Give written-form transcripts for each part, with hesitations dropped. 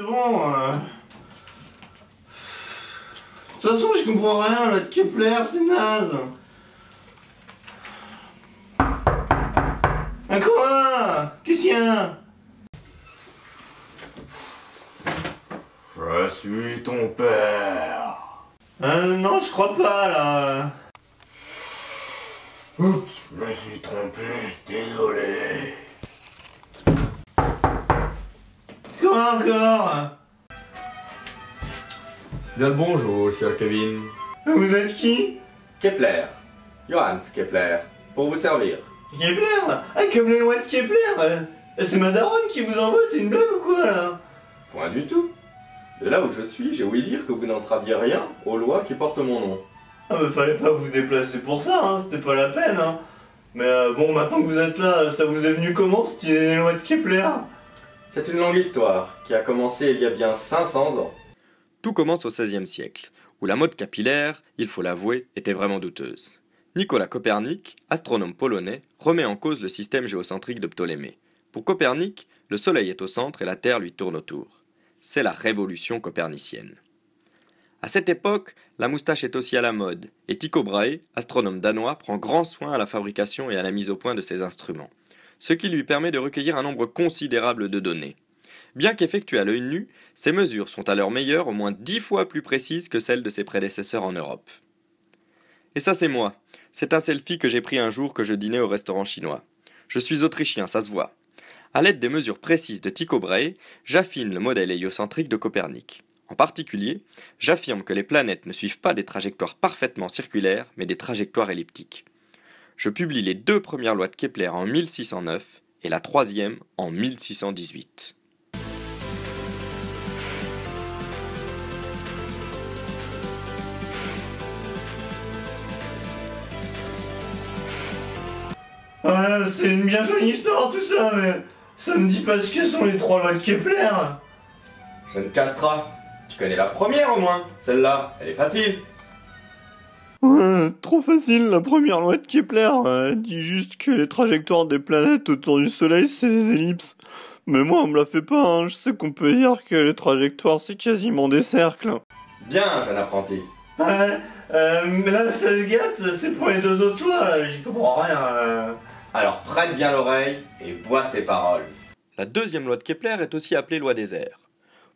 c'est bon. De toute façon, je comprends rien, là, de Kepler, c'est naze. Ah quoi? Qu'est-ce qu'il y a? Je suis ton père. Non, je crois pas, là. Oups, je me suis trompé, désolé. Comment encore? Bien le bonjour, Sir Kevin. Vous êtes qui? Kepler. Johannes Kepler. Pour vous servir. Kepler? Ah, comme les lois de Kepler. C'est ma daronne qui vous envoie, c'est une blague ou quoi, là? Point du tout. De là où je suis, j'ai ouï dire que vous n'entraviez rien aux lois qui portent mon nom. Ah, mais fallait pas vous déplacer pour ça, hein, c'était pas la peine, hein. Mais bon, maintenant que vous êtes là, ça vous est venu comment, cette idée des lois de Kepler? C'est une longue histoire qui a commencé il y a bien 500 ans. Tout commence au XVIe siècle, où la mode capillaire, il faut l'avouer, était vraiment douteuse. Nicolas Copernic, astronome polonais, remet en cause le système géocentrique de Ptolémée. Pour Copernic, le Soleil est au centre et la Terre lui tourne autour. C'est la révolution copernicienne. À cette époque, la moustache est aussi à la mode, et Tycho Brahe, astronome danois, prend grand soin à la fabrication et à la mise au point de ses instruments, ce qui lui permet de recueillir un nombre considérable de données. Bien qu'effectuées à l'œil nu, ces mesures sont à leur meilleur au moins 10 fois plus précises que celles de ses prédécesseurs en Europe. Et ça c'est moi, c'est un selfie que j'ai pris un jour que je dînais au restaurant chinois. Je suis autrichien, ça se voit. À l'aide des mesures précises de Tycho Brahe, j'affine le modèle héliocentrique de Copernic. En particulier, j'affirme que les planètes ne suivent pas des trajectoires parfaitement circulaires, mais des trajectoires elliptiques. Je publie les 2 premières lois de Kepler en 1609 et la 3e en 1618. Ouais, c'est une bien jolie histoire tout ça, mais ça me dit pas ce que sont les 3 lois de Kepler. Jeune Castra, tu connais la première au moins, celle-là, elle est facile. Ouais, trop facile, la première loi de Kepler. Elle dit juste que les trajectoires des planètes autour du Soleil, c'est les ellipses. Mais moi, on me la fait pas, hein. Je sais qu'on peut dire que les trajectoires, c'est quasiment des cercles. Bien, jeune apprenti. Ouais, mais là, ça se gâte, c'est pour les 2 autres lois, j'y comprends rien. Alors prête bien l'oreille et bois ces paroles. La 2e loi de Kepler est aussi appelée loi des airs.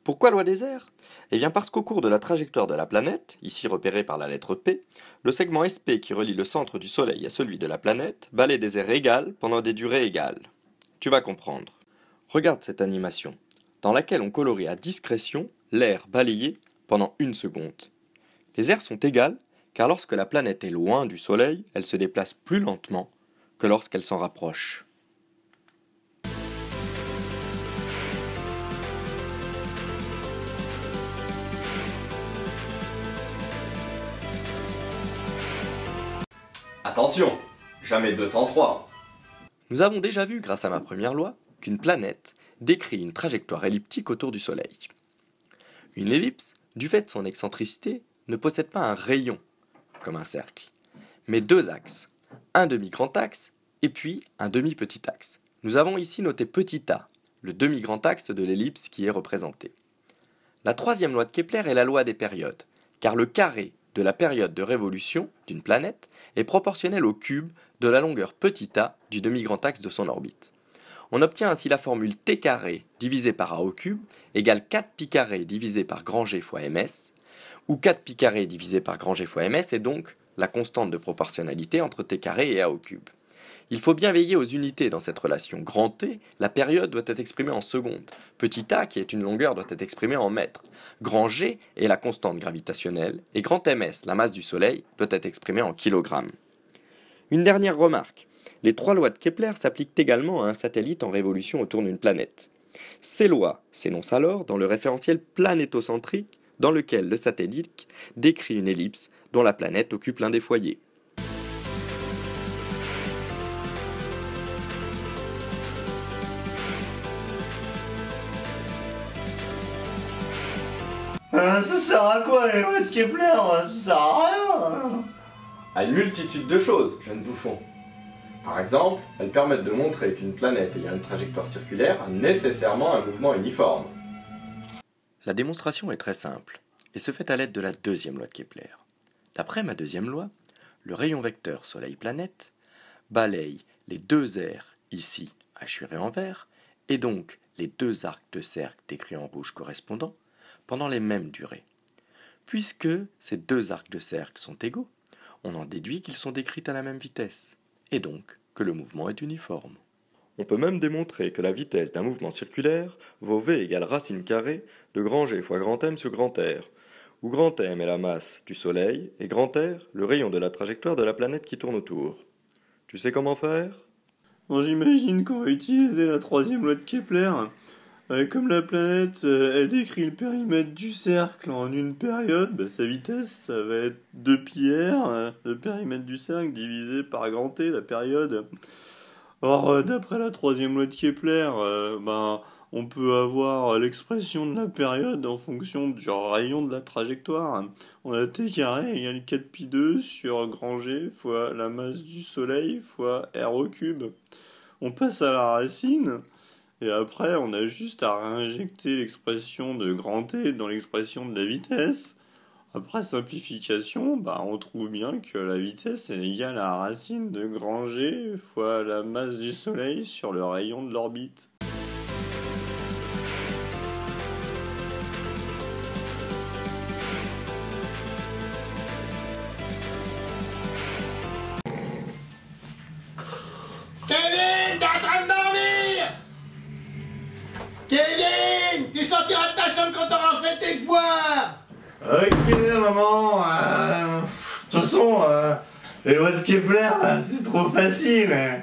Pourquoi loi des airs? Eh bien parce qu'au cours de la trajectoire de la planète, ici repérée par la lettre P, le segment SP qui relie le centre du Soleil à celui de la planète balaie des airs égales pendant des durées égales. Tu vas comprendre. Regarde cette animation, dans laquelle on colorie à discrétion l'air balayé pendant 1 seconde. Les airs sont égales car lorsque la planète est loin du Soleil, elle se déplace plus lentement que lorsqu'elle s'en rapproche. Attention, jamais 203. Nous avons déjà vu, grâce à ma première loi, qu'une planète décrit une trajectoire elliptique autour du Soleil. Une ellipse, du fait de son excentricité, ne possède pas un rayon, comme un cercle, mais 2 axes, un demi-grand axe et puis un demi-petit axe. Nous avons ici noté petit a, le demi-grand axe de l'ellipse qui est représenté. La 3e loi de Kepler est la loi des périodes, car le carré de la période de révolution d'une planète est proportionnel au cube de la longueur petit a du demi-grand axe de son orbite. On obtient ainsi la formule t carré divisé par a au cube égale 4 pi carré divisé par grand G fois ms, où 4 pi carré divisé par grand G fois ms est donc la constante de proportionnalité entre t carré et a au cube. Il faut bien veiller aux unités dans cette relation. Grand T, la période doit être exprimée en secondes. Petit a, qui est une longueur, doit être exprimée en mètres. Grand G est la constante gravitationnelle. Et grand ms, la masse du Soleil, doit être exprimée en kilogrammes. Une dernière remarque. Les 3 lois de Kepler s'appliquent également à un satellite en révolution autour d'une planète. Ces lois s'énoncent alors dans le référentiel planétocentrique dans lequel le satellite décrit une ellipse dont la planète occupe l'un des foyers. Ça sert à quoi les lois de Kepler? Ça sert à rien. À une multitude de choses, jeune bouffon. Par exemple, elles permettent de montrer qu'une planète ayant une trajectoire circulaire a nécessairement un mouvement uniforme. La démonstration est très simple et se fait à l'aide de la deuxième loi de Kepler. D'après ma deuxième loi, le rayon vecteur Soleil-planète balaye les deux aires ici hachurés en vert et donc les deux arcs de cercle décrits en rouge correspondants pendant les mêmes durées. Puisque ces deux arcs de cercle sont égaux, on en déduit qu'ils sont décrits à la même vitesse et donc que le mouvement est uniforme. On peut même démontrer que la vitesse d'un mouvement circulaire vaut V égale racine carrée de grand G fois grand M sur grand R, où grand M est la masse du Soleil et grand R le rayon de la trajectoire de la planète qui tourne autour. Tu sais comment faire ? Bon, j'imagine qu'on va utiliser la troisième loi de Kepler. Comme la planète elle décrit le périmètre du cercle en une période, sa vitesse ça va être 2πr, le périmètre du cercle divisé par grand T, la période. Or, d'après la troisième loi de Kepler, on peut avoir l'expression de la période en fonction du rayon de la trajectoire. On a t carré égale 4π2 sur grand G fois la masse du Soleil fois r au cube. On passe à la racine, et après on a juste à réinjecter l'expression de grand T dans l'expression de la vitesse. Après simplification, on trouve bien que la vitesse est égale à la racine de grand G fois la masse du Soleil sur le rayon de l'orbite. Kevin, t'es en train de dormir! Kevin, tu sortiras de ta chambre quand t'auras fait tes devoirs! Ok, maman, de toute façon, les lois de Kepler, c'est trop facile.